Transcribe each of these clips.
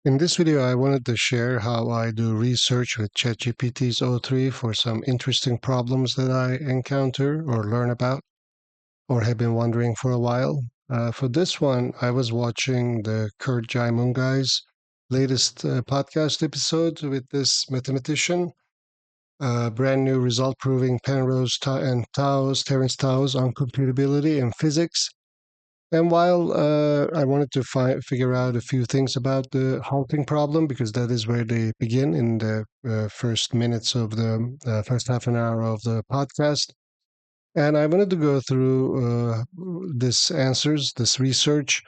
In this video, I wanted to share how I do research with ChatGPT's O3 for some interesting problems that I encounter or learn about or have been wondering for a while. For this one, I was watching the Kurt Jaimun guy's latest podcast episode with this mathematician, brand new result proving Penrose and Terence Tao's on computability in physics. And while I wanted to figure out a few things about the halting problem, because that is where they begin in the first minutes of the first half an hour of the podcast. And I wanted to go through this answers, this research,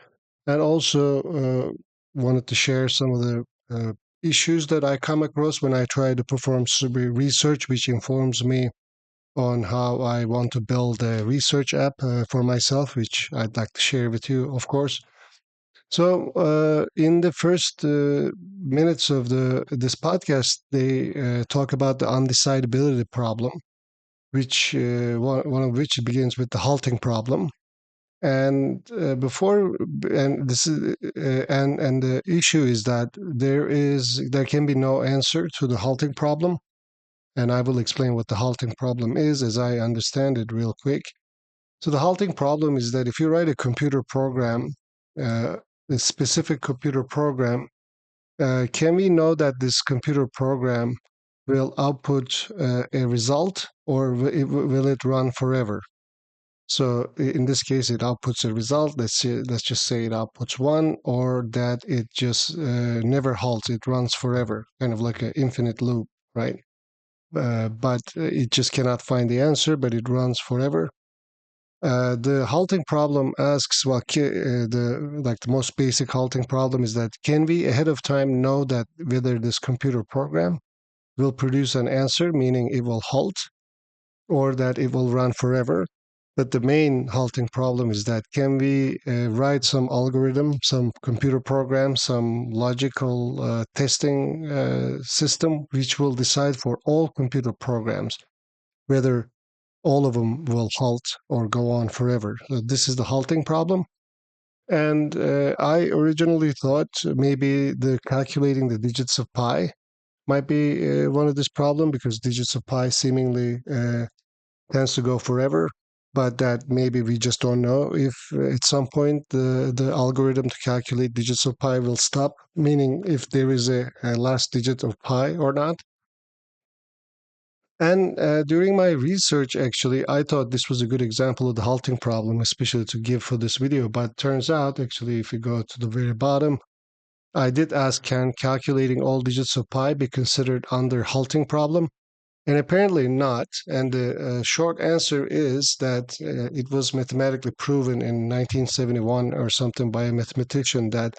and also wanted to share some of the issues that I come across when I try to perform research, which informs me on how I want to build a research app for myself, which I'd like to share with you, of course. So, in the first minutes of the this podcast, they talk about the undecidability problem, which one of which begins with the halting problem. And before, and this is, and the issue is that there can be no answer to the halting problem, and I will explain what the halting problem is as I understand it real quick. So the halting problem is that if you write a computer program, uh, a specific computer program, can we know that this computer program will output a result or will it run forever? So in this case, it outputs a result. Let's just say it outputs one, or that it just never halts. It runs forever, kind of like an infinite loop, right? But it just cannot find the answer, but it runs forever. The halting problem asks, well, the most basic halting problem is that can we ahead of time know that whether this computer program will produce an answer, meaning it will halt, or that it will run forever? But the main halting problem is that can we write some algorithm, some computer program, some logical testing system, which will decide for all computer programs whether all of them will halt or go on forever. So this is the halting problem. And I originally thought maybe the calculating the digits of pi might be one of this problem because digits of pi seemingly tends to go forever. But that maybe we just don't know if at some point the algorithm to calculate digits of pi will stop, meaning if there is a last digit of pi or not. And during my research, actually, I thought this was a good example of the halting problem, especially to give for this video. But turns out, actually, if you go to the very bottom, I did ask, can calculating all digits of pi be considered under halting problem? And apparently not. And the short answer is that it was mathematically proven in 1971 or something by a mathematician that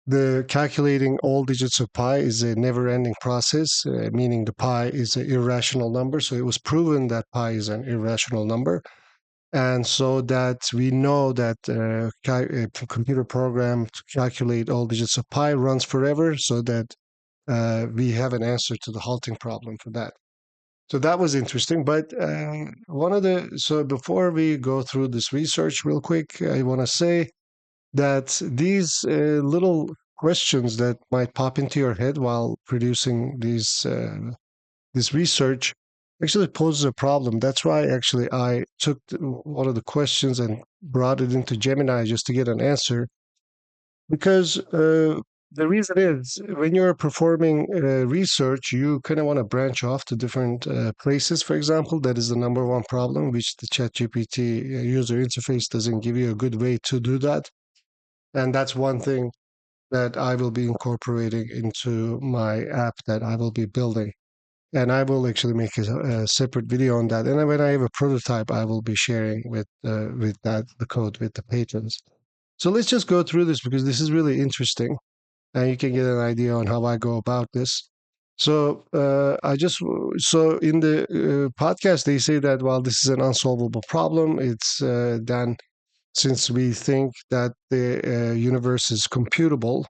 the calculating all digits of pi is a never-ending process, meaning the pi is an irrational number. So it was proven that pi is an irrational number, and so that we know that a computer program to calculate all digits of pi runs forever, so that we have an answer to the halting problem for that. So that was interesting. But so before we go through this research real quick, I want to say that these little questions that might pop into your head while producing this research actually poses a problem. That's why actually I took one of the questions and brought it into Gemini just to get an answer. Because the reason is when you're performing research, you kind of want to branch off to different places. For example, that is the number one problem, which the ChatGPT user interface doesn't give you a good way to do that. And that's one thing that I will be incorporating into my app that I will be building. And I will actually make a separate video on that. And then when I have a prototype, I will be sharing with that the code with the patrons. So let's just go through this because this is really interesting, and you can get an idea on how I go about this. So so in the podcast they say that while this is an unsolvable problem, it's then since we think that the universe is computable,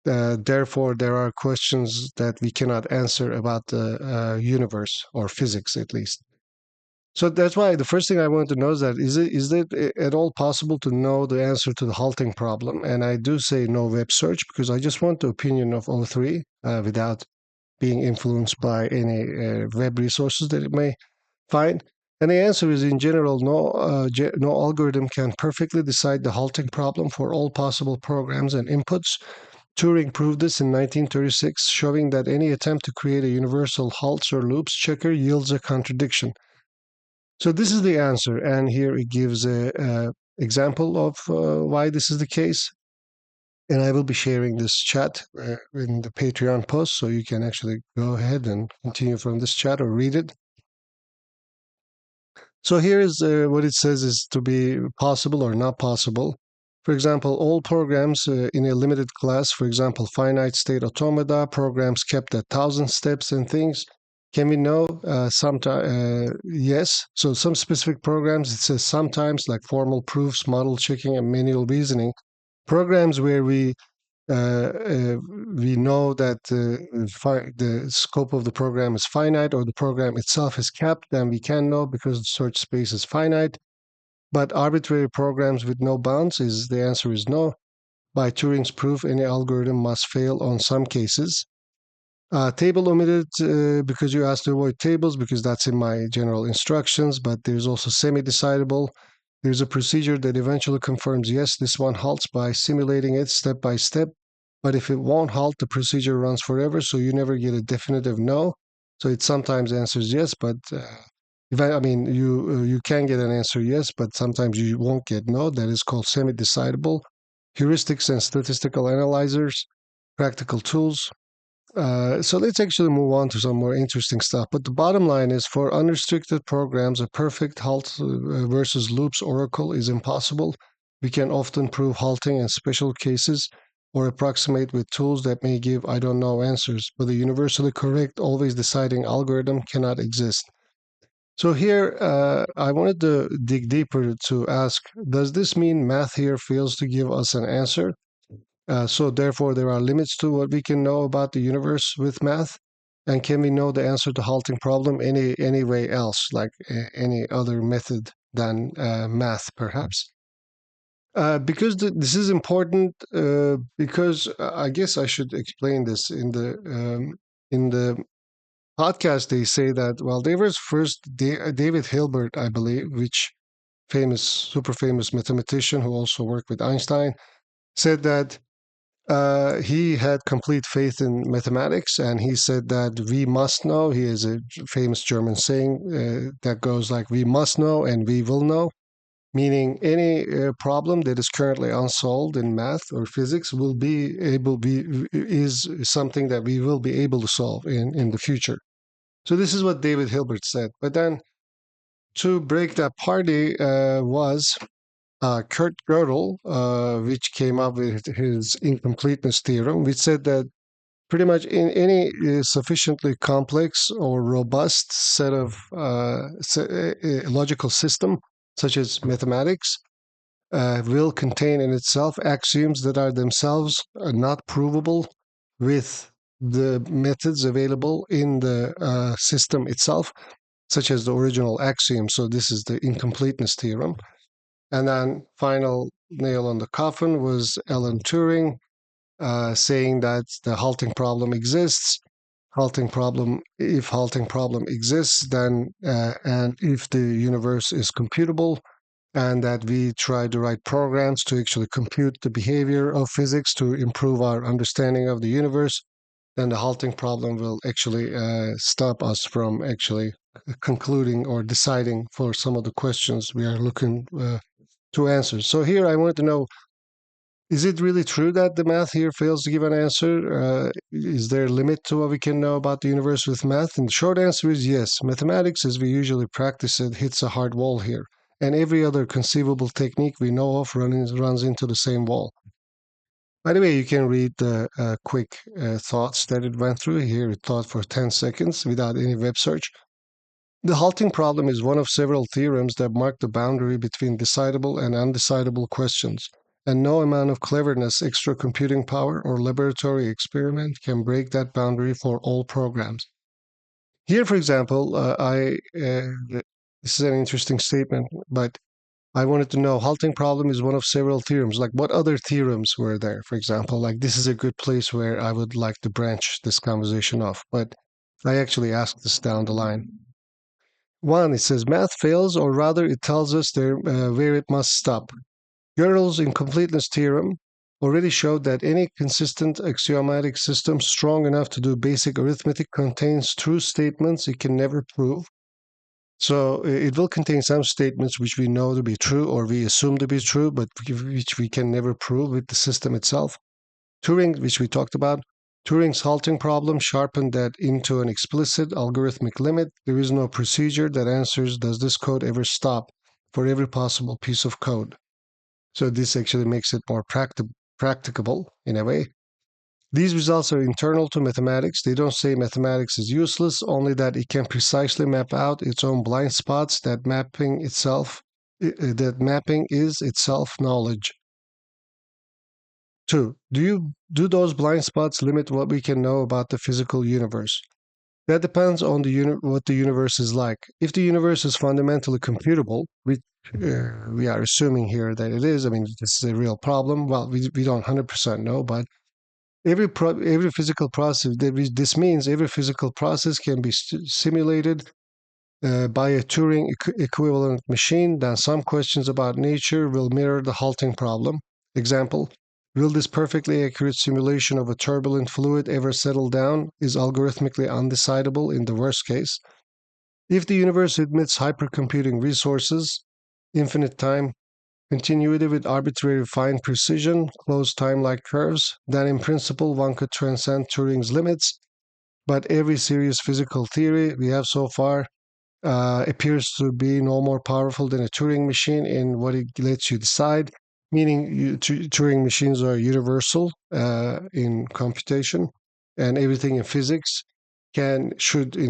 therefore, there are questions that we cannot answer about the universe or physics, at least. So that's why the first thing I want to know is that is it at all possible to know the answer to the halting problem? And I do say no web search because I just want the opinion of O3 without being influenced by any web resources that it may find. And the answer is in general, no algorithm can perfectly decide the halting problem for all possible programs and inputs. Turing proved this in 1936, showing that any attempt to create a universal halts or loops checker yields a contradiction. So this is the answer, and here it gives a example of why this is the case. And I will be sharing this chat in the Patreon post, so you can actually go ahead and continue from this chat or read it. So here is what it says is to be possible or not possible. For example, all programs in a limited class, for example, finite state automata, programs kept at 1,000 steps and things. Can we know sometimes? Yes. So some specific programs, it says sometimes like formal proofs, model checking, and manual reasoning. Programs where uh, uh, we know that the scope of the program is finite or the program itself is capped, then we can know because the search space is finite. But arbitrary programs with no bounds is the answer is no. By Turing's proof, any algorithm must fail on some cases. Table omitted because you asked to avoid tables because that's in my general instructions, but there's also semi-decidable. There's a procedure that eventually confirms yes, this one halts by simulating it step by step. But if it won't halt, the procedure runs forever, so you never get a definitive no. So it sometimes answers yes, but if I mean you can get an answer yes, but sometimes you won't get no. That is called semi-decidable. Heuristics and statistical analyzers, practical tools, so let's actually move on to some more interesting stuff. But the bottom line is for unrestricted programs, a perfect halt versus loops oracle is impossible. We can often prove halting in special cases or approximate with tools that may give I don't know answers, but the universally correct, always deciding algorithm cannot exist. So here, I wanted to dig deeper to ask, does this mean math here fails to give us an answer? So therefore, there are limits to what we can know about the universe with math. And can we know the answer to halting problem any way else, like any other method than math, perhaps? Because this is important. Because I guess I should explain this in the podcast. They say that well, there was first David Hilbert, I believe, which super famous mathematician who also worked with Einstein, said that he had complete faith in mathematics, and he said that we must know. He has a famous German saying that goes like, "We must know and we will know," meaning any problem that is currently unsolved in math or physics will be able be is something that we will be able to solve in the future. So this is what David Hilbert said. But then to break that party was Kurt Gödel, which came up with his incompleteness theorem, which said that pretty much in any sufficiently complex or robust set of logical system, such as mathematics, will contain in itself axioms that are themselves not provable with the methods available in the system itself, such as the original axiom. So this is the incompleteness theorem. And then final nail on the coffin was Alan Turing saying that the halting problem exists. If halting problem exists, then and if the universe is computable, and that we try to write programs to actually compute the behavior of physics to improve our understanding of the universe, then the halting problem will actually stop us from actually concluding or deciding for some of the questions we are looking to answer. So here I wanted to know, is it really true that the math here fails to give an answer? Is there a limit to what we can know about the universe with math? And the short answer is yes. Mathematics, as we usually practice it, hits a hard wall here. And every other conceivable technique we know of runs into the same wall. By the way, you can read the quick thoughts that it went through here. It thought for 10 seconds without any web search. The halting problem is one of several theorems that mark the boundary between decidable and undecidable questions, and no amount of cleverness, extra computing power, or laboratory experiment can break that boundary for all programs. Here, for example, This is an interesting statement, but I wanted to know halting problem is one of several theorems. Like, what other theorems were there? For example, like this is a good place where I would like to branch this conversation off, but I actually asked this down the line. One, it says math fails, or rather, it tells us there, where it must stop. Gödel's incompleteness theorem already showed that any consistent axiomatic system strong enough to do basic arithmetic contains true statements it can never prove. So it will contain some statements which we know to be true or we assume to be true, but which we can never prove with the system itself. Turing, which we talked about, Turing's halting problem sharpened that into an explicit algorithmic limit. There is no procedure that answers, does this code ever stop, for every possible piece of code. So this actually makes it more practicable in a way. These results are internal to mathematics. They don't say mathematics is useless, only that it can precisely map out its own blind spots, that mapping is itself knowledge. Two, do those blind spots limit what we can know about the physical universe? That depends on what the universe is like. If the universe is fundamentally computable, we are assuming here that it is. I mean, this is a real problem. Well, we don't 100% know, but every physical process, this means every physical process can be simulated by a Turing equivalent machine. Then some questions about nature will mirror the halting problem. Example, will this perfectly accurate simulation of a turbulent fluid ever settle down is algorithmically undecidable in the worst case. If the universe admits hypercomputing resources, infinite time, continuity with arbitrary fine precision, closed time-like curves, then in principle one could transcend Turing's limits. But every serious physical theory we have so far appears to be no more powerful than a Turing machine in what it lets you decide. Meaning, Turing machines are universal in computation, and everything in physics in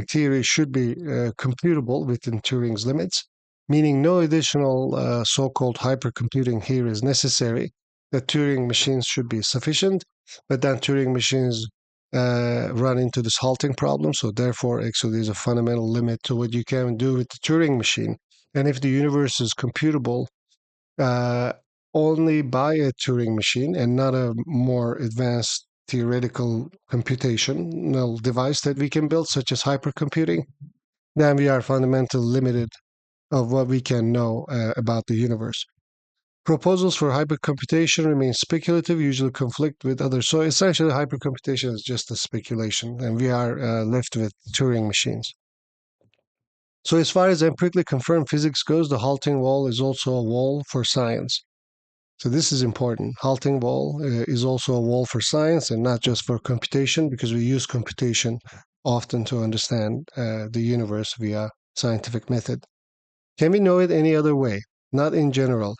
theory, should be computable within Turing's limits. Meaning, no additional so-called hypercomputing here is necessary. That Turing machines should be sufficient, but then Turing machines run into this halting problem. So therefore, actually, there's a fundamental limit to what you can do with the Turing machine. And if the universe is computable uh, only by a Turing machine and not a more advanced theoretical computational device that we can build, such as hypercomputing, then we are fundamentally limited of what we can know about the universe. Proposals for hypercomputation remain speculative, usually conflict with others. So essentially, hypercomputation is just a speculation, and we are left with Turing machines. So, as far as empirically confirmed physics goes, the halting wall is also a wall for science. So, this is important. Halting wall is also a wall for science and not just for computation, because we use computation often to understand the universe via scientific method. Can we know it any other way? Not in general.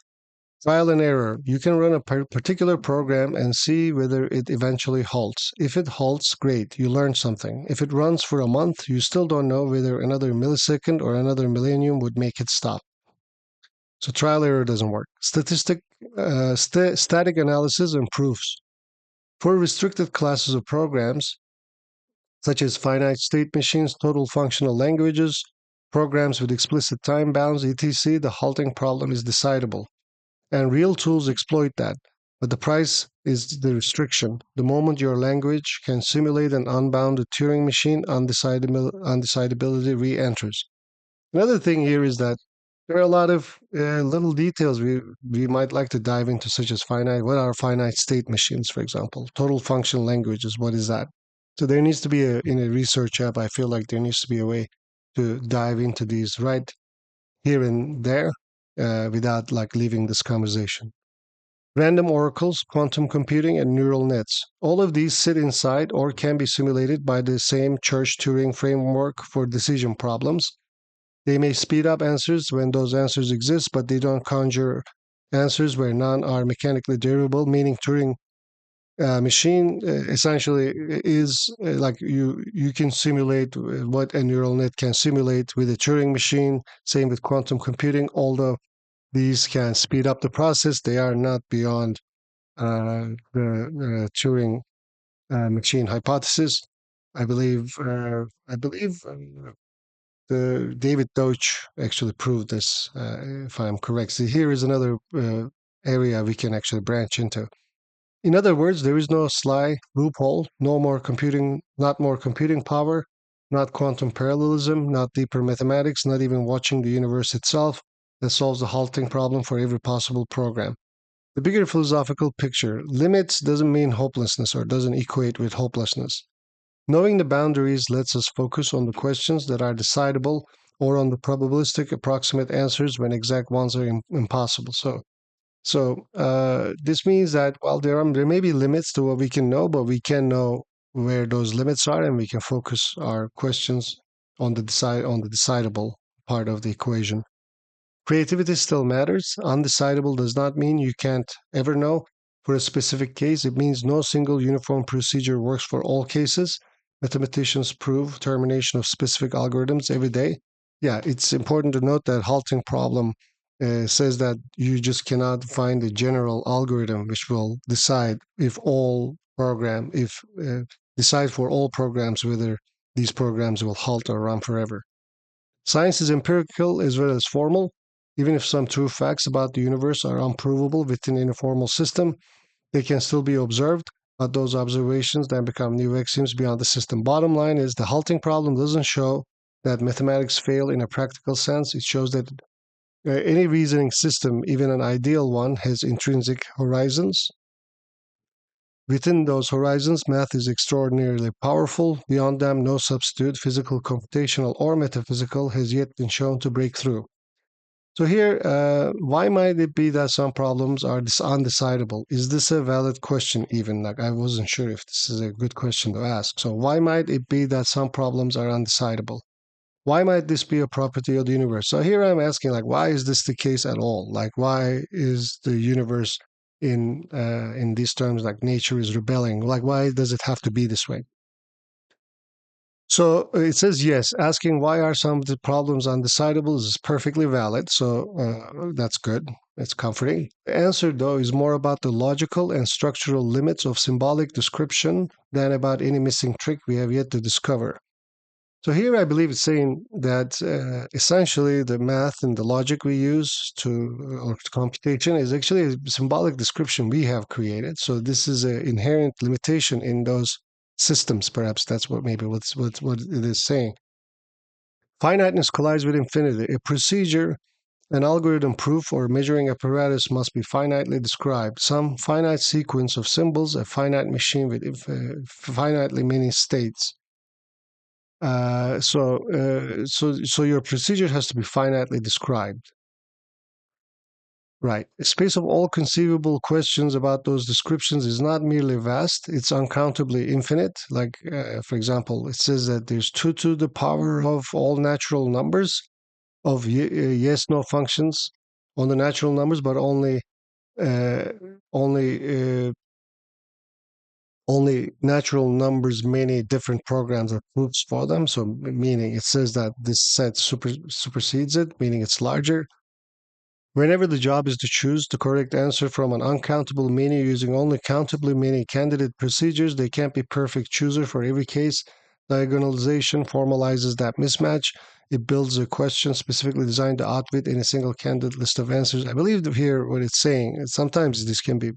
Trial and error. You can run a particular program and see whether it eventually halts. If it halts, great, you learned something. If it runs for a month, you still don't know whether another millisecond or another millennium would make it stop. So trial error doesn't work. Static analysis and proofs. For restricted classes of programs, such as finite state machines, total functional languages, programs with explicit time bounds, etc., the halting problem is decidable. And real tools exploit that. But the price is the restriction. The moment your language can simulate an unbounded Turing machine, undecidability re enters. Another thing here is that there are a lot of little details we might like to dive into, such as what are finite state machines, for example? Total functional languages, what is that? So there needs to be in a research app, I feel like there needs to be a way to dive into these right here and there without like leaving this conversation. Random oracles, quantum computing, and neural nets. All of these sit inside or can be simulated by the same Church-Turing framework for decision problems. They may speed up answers when those answers exist, but they don't conjure answers where none are mechanically derivable, meaning Turing machine essentially is like you can simulate what a neural net can simulate with a Turing machine. Same with quantum computing, although these can speed up the process. They are not beyond the Turing machine hypothesis. I believe David Deutsch actually proved this, if I'm correct. So here is another area we can actually branch into. In other words, there is no sly loophole, no more computing, not more computing power, not quantum parallelism, not deeper mathematics, not even watching the universe itself that solves the halting problem for every possible program. The bigger philosophical picture, limits doesn't mean hopelessness or doesn't equate with hopelessness. Knowing the boundaries lets us focus on the questions that are decidable or on the probabilistic approximate answers when exact ones are impossible. So this means that while there may be limits to what we can know, but we can know where those limits are, and we can focus our questions on the decidable part of the equation. Creativity still matters. Undecidable does not mean you can't ever know. For a specific case, it means no single uniform procedure works for all cases. Mathematicians prove termination of specific algorithms every day. Yeah, it's important to note that halting problem says that you just cannot find a general algorithm which will decide for all programs whether these programs will halt or run forever. Science is empirical as well as formal. Even if some true facts about the universe are unprovable within an informal system, they can still be observed, but those observations then become new axioms beyond the system. Bottom line is the halting problem doesn't show that mathematics fail in a practical sense. It shows that any reasoning system, even an ideal one, has intrinsic horizons. Within those horizons, math is extraordinarily powerful. Beyond them, no substitute, physical, computational, or metaphysical, has yet been shown to break through. So here, why might it be that some problems are undecidable? Is this a valid question even? Like, I wasn't sure if this is a good question to ask. So why might it be that some problems are undecidable? Why might this be a property of the universe? So here I'm asking, like, why is this the case at all? Like, why is the universe in these terms, like nature is rebelling? Like, why does it have to be this way? So it says yes. Asking why are some of the problems undecidable is perfectly valid. So that's good. It's comforting. The answer, though, is more about the logical and structural limits of symbolic description than about any missing trick we have yet to discover. So here I believe it's saying that essentially the math and the logic we use or computation is actually a symbolic description we have created. So this is an inherent limitation in those systems. Perhaps that's what maybe what it is saying. Finiteness collides with infinity. A procedure, an algorithm proof, or measuring apparatus must be finitely described. Some finite sequence of symbols, a finite machine with finitely many states. So your procedure has to be finitely described. Right. A space of all conceivable questions about those descriptions is not merely vast, it's uncountably infinite. Like, for example, it says that there's 2 to the power of all natural numbers, of yes, no functions on the natural numbers, but uh, only, uh, only natural numbers, many different programs or proofs for them. So, meaning it says that this set supersedes it, meaning it's larger. Whenever the job is to choose the correct answer from an uncountable menu using only countably many candidate procedures, they can't be perfect chooser for every case. Diagonalization formalizes that mismatch. It builds a question specifically designed to outwit any single candidate list of answers. I believe that here what it's saying. Sometimes this can be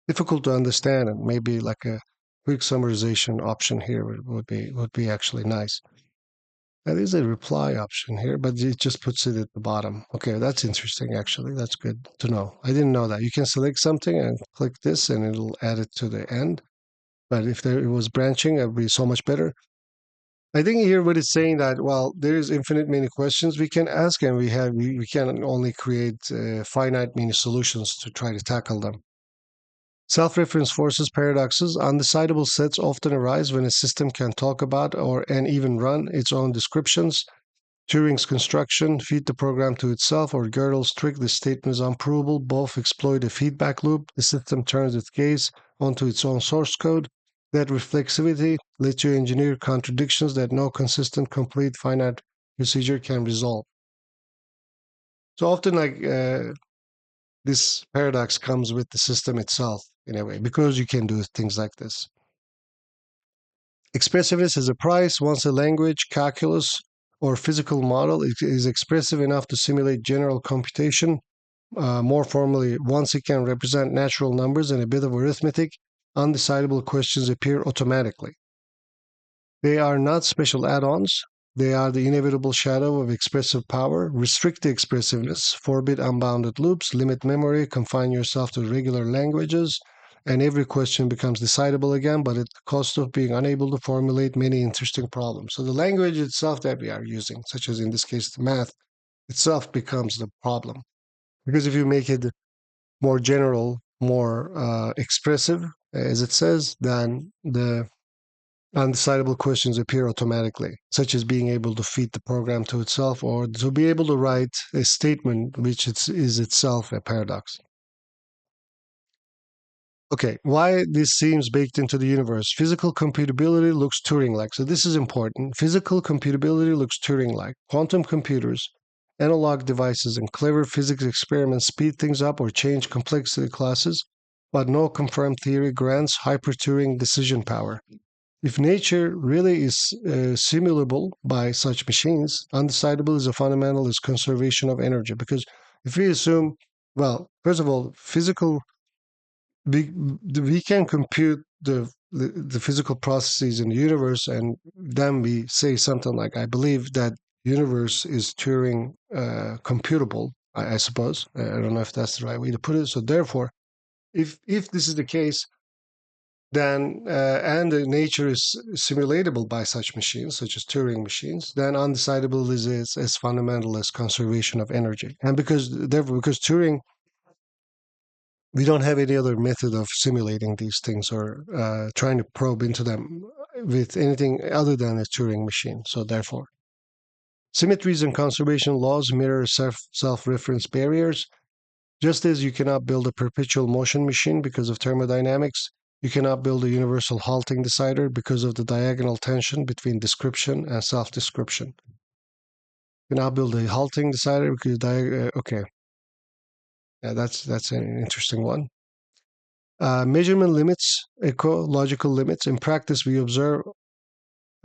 difficult to understand, and maybe like a quick summarization option here would be actually nice. There is a reply option here, but it just puts it at the bottom. Okay, that's interesting, actually. That's good to know. I didn't know that. You can select something and click this, and it'll add it to the end. But if there it was branching, it would be so much better. I think here what it's saying that, well, there is infinite many questions we can ask, and we can only create finite many solutions to try to tackle them. Self-reference forces paradoxes. Undecidable sets often arise when a system can talk about and even run its own descriptions. Turing's construction, feed the program to itself, or Gödel's trick, the statement is unprovable. Both exploit a feedback loop. The system turns its gaze onto its own source code. That reflexivity lets you engineer contradictions that no consistent, complete, finite procedure can resolve. So often, this paradox comes with the system itself in a way, because you can do things like this. Expressiveness is a price. Once a language, calculus, or physical model is expressive enough to simulate general computation. More formally, once it can represent natural numbers and a bit of arithmetic, undecidable questions appear automatically. They are not special add-ons. They are the inevitable shadow of expressive power. Restrict the expressiveness, forbid unbounded loops, limit memory, confine yourself to regular languages, and every question becomes decidable again, but at the cost of being unable to formulate many interesting problems. So the language itself that we are using, such as in this case the math itself, becomes the problem. Because if you make it more general, more expressive, as it says, then the undecidable questions appear automatically, such as being able to feed the program to itself or to be able to write a statement which is itself a paradox. Okay, why this seems baked into the universe. Physical computability looks Turing-like. So this is important. Physical computability looks Turing-like. Quantum computers, analog devices, and clever physics experiments speed things up or change complexity classes, but no confirmed theory grants hyper-Turing decision power. If nature really is simulable by such machines, undecidable is a fundamental is conservation of energy. Because if we assume, well, first of all, we can compute the physical processes in the universe, and then we say something like, "I believe that universe is Turing computable." I suppose I don't know if that's the right way to put it. So therefore, if this is the case, then and the nature is simulatable by such machines, such as Turing machines, then undecidable is as fundamental as conservation of energy. And because Turing, we don't have any other method of simulating these things or trying to probe into them with anything other than a Turing machine. So therefore, symmetries and conservation laws mirror self-reference barriers. Just as you cannot build a perpetual motion machine because of thermodynamics, you cannot build a universal halting decider because of the diagonal tension between description and self-description. You cannot build a halting decider because okay, yeah, that's an interesting one. Measurement limits, ecological limits. In practice, we observe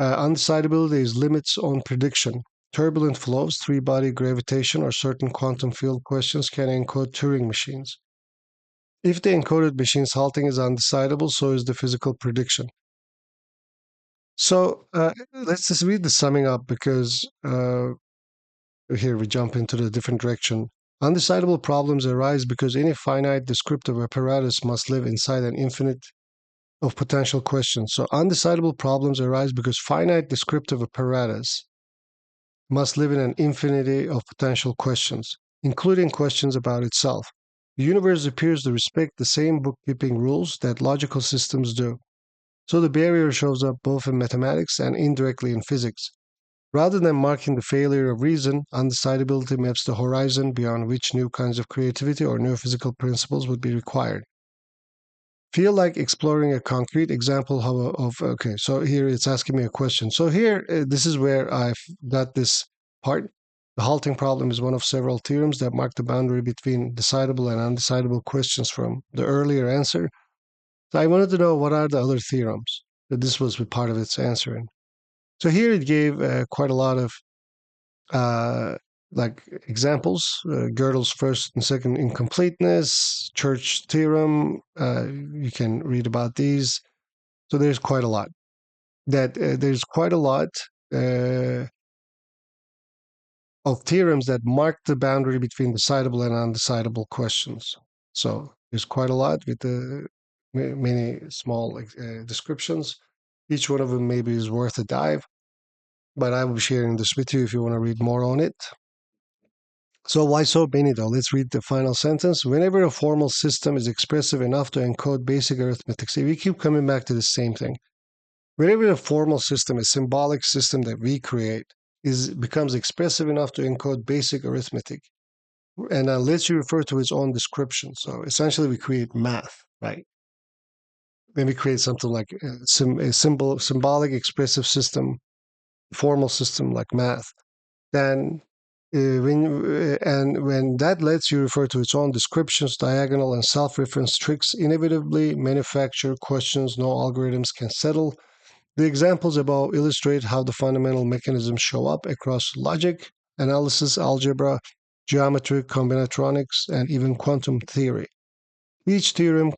undecidability is limits on prediction. Turbulent flows, three-body gravitation, or certain quantum field questions can encode Turing machines. If the encoded machine's halting is undecidable, so is the physical prediction. So let's just read the summing up because here we jump into the different direction. Undecidable problems arise because any finite descriptive apparatus must live inside an infinite of potential questions. So undecidable problems arise because finite descriptive apparatus must live in an infinity of potential questions, including questions about itself. The universe appears to respect the same bookkeeping rules that logical systems do. So the barrier shows up both in mathematics and indirectly in physics. Rather than marking the failure of reason, undecidability maps the horizon beyond which new kinds of creativity or new physical principles would be required. Feel like exploring a concrete example of okay, so here it's asking me a question. So here, this is where I've got this part. The halting problem is one of several theorems that mark the boundary between decidable and undecidable questions from the earlier answer. So I wanted to know what are the other theorems that this was part of its answering. So here it gave quite a lot of uh, like examples: Gödel's first and second incompleteness, Church theorem. You can read about these. So there's quite a lot. There's quite a lot uh, of theorems that mark the boundary between decidable and undecidable questions. So there's quite a lot with the many small descriptions. Each one of them maybe is worth a dive, but I will be sharing this with you if you want to read more on it. So why so many though? Let's read the final sentence. Whenever a formal system is expressive enough to encode basic arithmetic, see, we keep coming back to the same thing. Whenever a formal system, a symbolic system that we create, becomes expressive enough to encode basic arithmetic, and lets you refer to its own description. So essentially, we create math, right? Then we create something like a symbolic expressive system, formal system like math. Then when that lets you refer to its own descriptions, diagonal and self-reference tricks inevitably manufacture questions no algorithms can settle. The examples above illustrate how the fundamental mechanisms show up across logic, analysis, algebra, geometry, combinatorics, and even quantum theory. Each theorem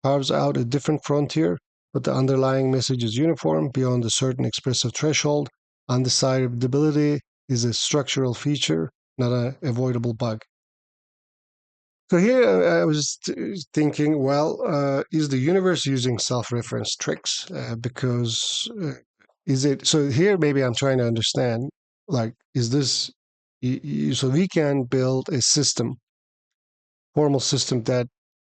carves out a different frontier, but the underlying message is uniform beyond a certain expressive threshold. Undecidability is a structural feature, not an avoidable bug. So here I was thinking, well, is the universe using self-reference tricks? Because is it so? Here, maybe I'm trying to understand, like, is this so we can build a system, formal system that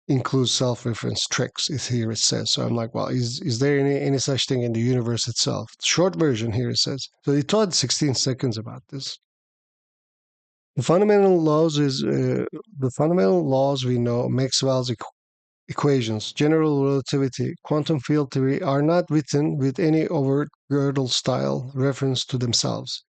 includes self-reference tricks. Is here it says. So I'm like, well, is there any such thing in the universe itself? Short version here it says. So he taught 16 seconds about this. The fundamental laws is the fundamental laws we know Maxwell's equations, general relativity, quantum field theory are not written with any overt Gödel style reference to themselves,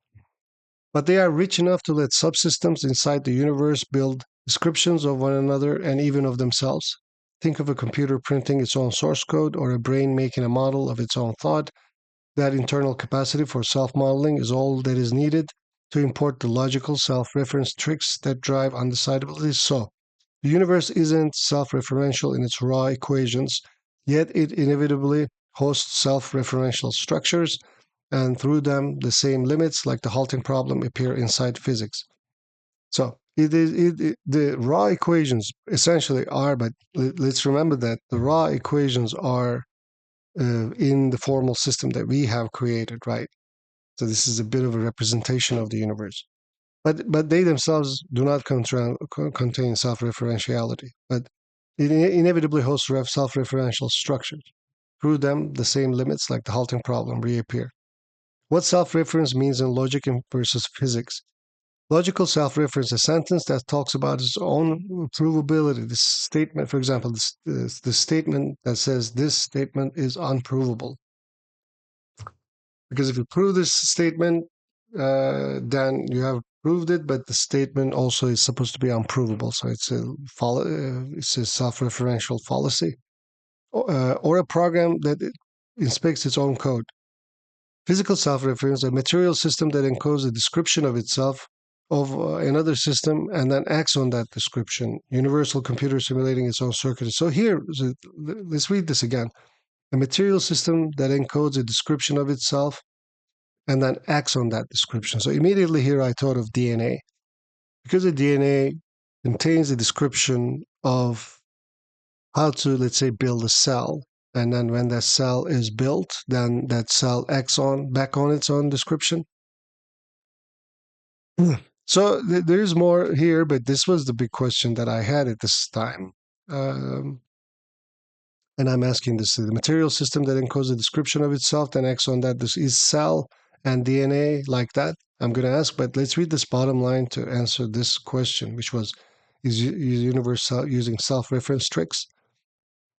but they are rich enough to let subsystems inside the universe build descriptions of one another and even of themselves. Think of a computer printing its own source code or a brain making a model of its own thought. That internal capacity for self modeling is all that is needed to import the logical self reference tricks that drive undecidability. So, the universe isn't self referential in its raw equations, yet it inevitably hosts self referential structures, and through them, the same limits, like the halting problem, appear inside physics. So, the raw equations essentially are, but let's remember that the raw equations are in the formal system that we have created, right? So, this is a bit of a representation of the universe. But they themselves do not contain self-referentiality, but it inevitably hosts self-referential structures. Through them, the same limits, like the halting problem, reappear. What self-reference means in logic versus physics. Logical self-reference, a sentence that talks about its own provability. This statement, for example, the statement that says this statement is unprovable. Because if you prove this statement, then you have proved it, but the statement also is supposed to be unprovable. So it's a self-referential fallacy, or a program that inspects its own code. Physical self-reference, a material system that encodes a description of itself of another system and then acts on that description. Universal computer simulating its own circuitry. So here, let's read this again. A material system that encodes a description of itself and then acts on that description. So immediately here I thought of DNA. Because the DNA contains a description of how to, let's say, build a cell. And then when that cell is built, then that cell acts on back on its own description. So there is more here, but this was the big question that I had at this time. Um, and I'm asking this: the material system that encodes a description of itself, then acts on that. This is cell and DNA like that. I'm going to ask, but let's read this bottom line to answer this question, which was: is universe using self-reference tricks?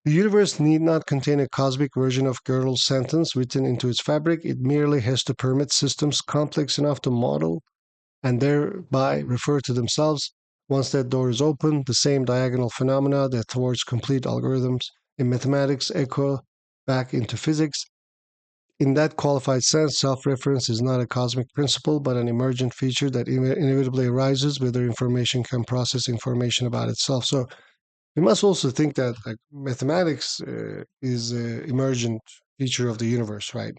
The universe need not contain a cosmic version of Gödel's sentence written into its fabric. It merely has to permit systems complex enough to model and thereby refer to themselves. Once that door is open, the same diagonal phenomena that thwarts complete algorithms in mathematics echo back into physics. In that qualified sense, self reference is not a cosmic principle, but an emergent feature that inevitably arises whether information can process information about itself. So we must also think that like mathematics is an emergent feature of the universe, right?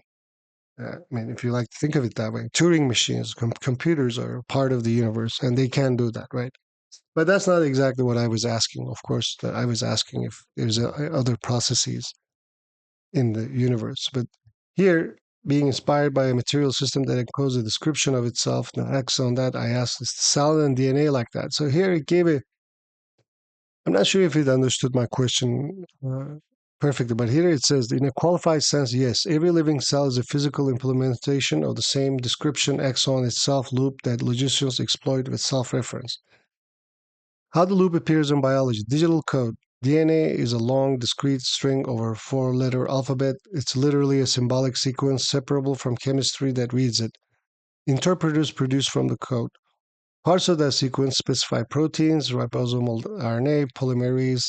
I mean, if you like to think of it that way, Turing machines, computers are part of the universe, and they can do that, right? But that's not exactly what I was asking. Of course, I was asking if there's other processes in the universe. But here, being inspired by a material system that encodes a description of itself, and acts on that, I asked, is cell and DNA like that? So here it gave a I'm not sure if it understood my question perfectly, but here it says, in a qualified sense, yes, every living cell is a physical implementation of the same description axon itself loop that logicians exploit with self-reference. How the loop appears in biology. Digital code. DNA is a long, discrete string over a four-letter alphabet. It's literally a symbolic sequence separable from chemistry that reads it. Interpreters produce from the code. Parts of that sequence specify proteins, ribosomal RNA, polymerase,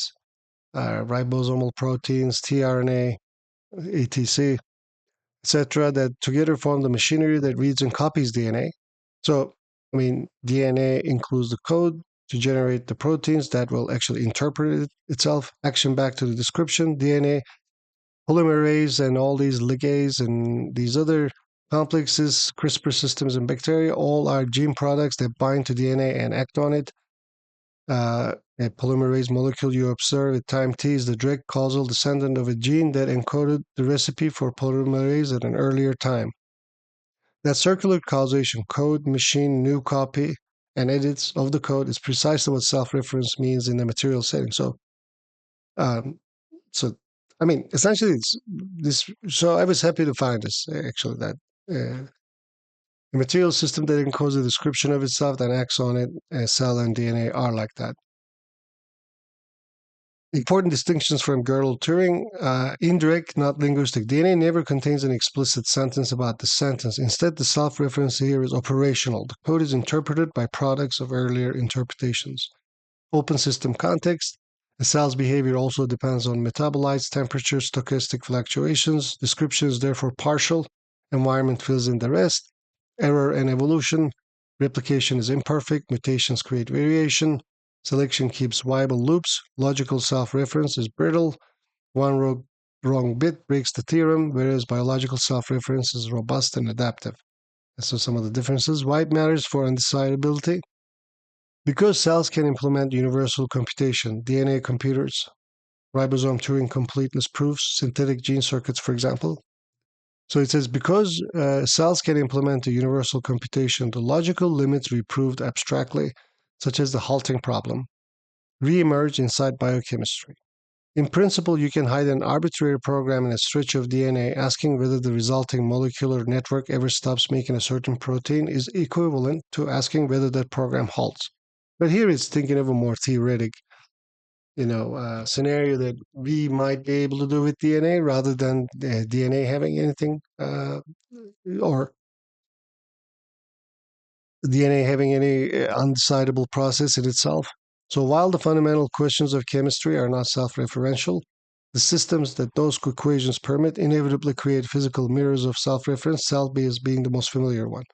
ribosomal proteins, tRNA, etc. etc., that together form the machinery that reads and copies DNA. So, I mean, DNA includes the code to generate the proteins that will actually interpret itself, action back to the description. DNA, polymerase, and all these ligase and these other complexes, CRISPR systems, and bacteria all are gene products that bind to DNA and act on it. A polymerase molecule you observe at time t is the direct causal descendant of a gene that encoded the recipe for polymerase at an earlier time. That circular causation, code, machine, new copy, and edits of the code is precisely what self-reference means in the material setting. Um, so I mean, essentially, it's this. So I was happy to find this actually that the material system that encodes a description of itself that acts on it, cell and DNA are like that. Important distinctions from Gödel Turing: indirect, not linguistic. DNA never contains an explicit sentence about the sentence. Instead, the self-reference here is operational. The code is interpreted by products of earlier interpretations. Open system context. A cell's behavior also depends on metabolites, temperature, stochastic fluctuations. Description is therefore partial. Environment fills in the rest. Error and evolution. Replication is imperfect. Mutations create variation. Selection keeps viable loops. Logical self-reference is brittle. One wrong bit breaks the theorem, whereas biological self-reference is robust and adaptive. So some of the differences. Why it matters for undecidability. Because cells can implement universal computation, DNA computers, ribosome Turing completeness proofs, synthetic gene circuits, for example. So it says because cells can implement a universal computation, the logical limits we proved abstractly, such as the halting problem, re-emerge inside biochemistry. In principle, you can hide an arbitrary program in a stretch of DNA, asking whether the resulting molecular network ever stops making a certain protein is equivalent to asking whether that program halts. But here it's thinking of a more theoretic, scenario that we might be able to do with DNA rather than DNA having anything or DNA having any undecidable process in itself. So while the fundamental questions of chemistry are not self-referential, the systems that those equations permit inevitably create physical mirrors of self-reference, cell-based being the most familiar one.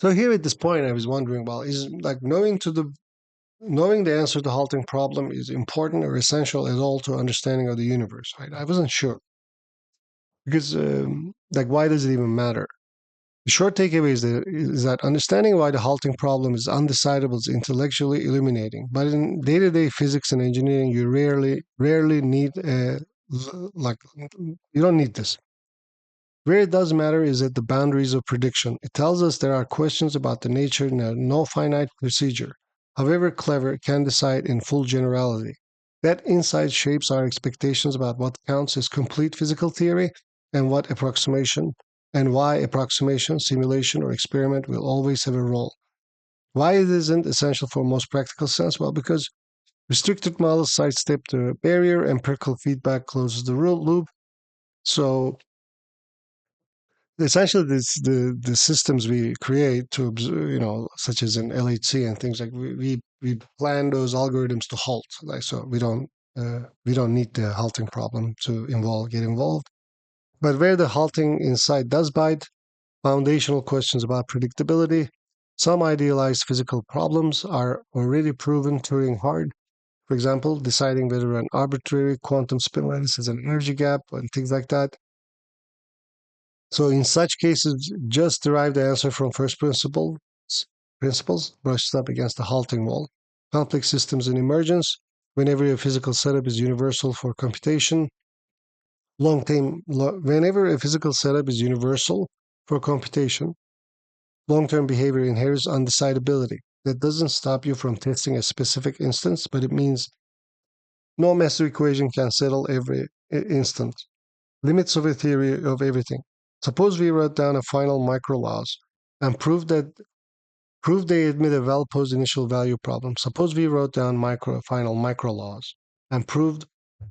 So here at this point, I was wondering, well, is like knowing the answer to the halting problem is important or essential at all to understanding of the universe, right? I wasn't sure because, why does it even matter? The short takeaway is that understanding why the halting problem is undecidable is intellectually illuminating. But in day-to-day physics and engineering, you rarely need like you don't need this. Where it does matter is at the boundaries of prediction. It tells us there are questions about the nature and no finite procedure, however clever, can decide in full generality. That insight shapes our expectations about what counts as complete physical theory and what approximation, and why approximation, simulation, or experiment will always have a role. Why it isn't essential for most practical sense? Well, because restricted models sidestep the barrier, empirical feedback closes the loop. So essentially the systems we create to observe, such as in LHC and things like we plan those algorithms to halt, like so we don't need the halting problem to get involved. But where the halting insight does bite, foundational questions about predictability. Some idealized physical problems are already proven Turing hard. For example, deciding whether an arbitrary quantum spin length has an energy gap and things like that. So in such cases, just derive the answer from first principles brushed up against the halting wall. Complex systems in emergence, whenever a physical setup is universal for computation. Whenever a physical setup is universal for computation, long-term behavior inherits undecidability. That doesn't stop you from testing a specific instance, but it means no master equation can settle every instant. Limits of a theory of everything. Suppose we wrote down a final micro laws and proved they admit a well-posed initial value problem. Suppose we wrote down final micro laws and proved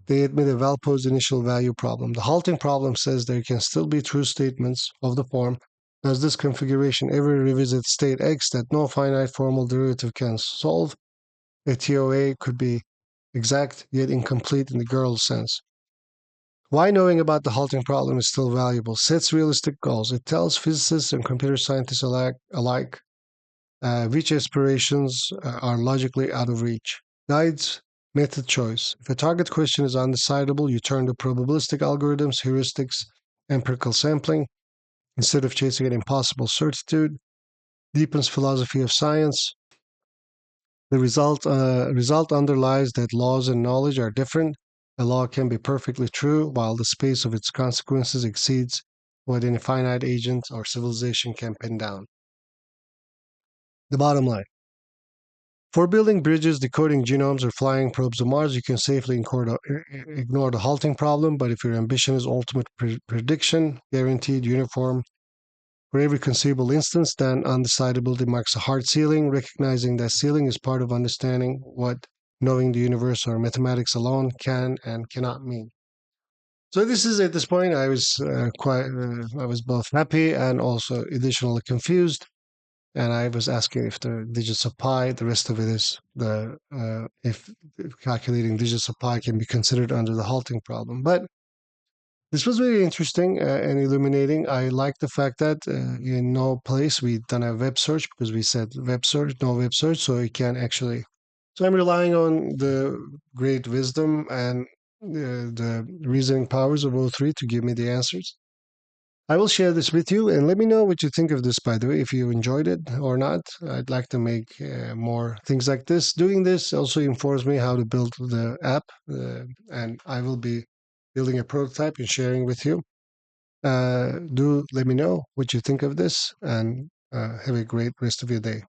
they admit a well-posed initial value problem. The halting problem says there can still be true statements of the form, does this configuration ever revisit state X that no finite formal derivative can solve? A TOA could be exact yet incomplete in the Gödel sense. Why knowing about the halting problem is still valuable. Sets realistic goals. It tells physicists and computer scientists alike which aspirations are logically out of reach. Guides method choice. If a target question is undecidable, you turn to probabilistic algorithms, heuristics, empirical sampling instead of chasing an impossible certitude. Deepens philosophy of science. The result underlies that laws and knowledge are different. A law can be perfectly true, while the space of its consequences exceeds what any finite agent or civilization can pin down. The bottom line. For building bridges, decoding genomes, or flying probes to Mars, you can safely ignore the halting problem. But if your ambition is ultimate prediction, guaranteed, uniform, for every conceivable instance, then undecidability marks a hard ceiling. Recognizing that ceiling is part of understanding what knowing the universe or mathematics alone can and cannot mean. So this is at this point I was both happy and also additionally confused, and I was asking if the digits of pi, the rest of it is the if calculating digits of pi can be considered under the halting problem. But this was very interesting and illuminating. I like the fact that in no place we done a web search because we said web search, no web search, so you can actually. So I'm relying on the great wisdom and the reasoning powers of O3 to give me the answers. I will share this with you and let me know what you think of this, by the way, if you enjoyed it or not. I'd like to make more things like this. Doing this also informs me how to build the app, and I will be building a prototype and sharing with you. Do let me know what you think of this and have a great rest of your day.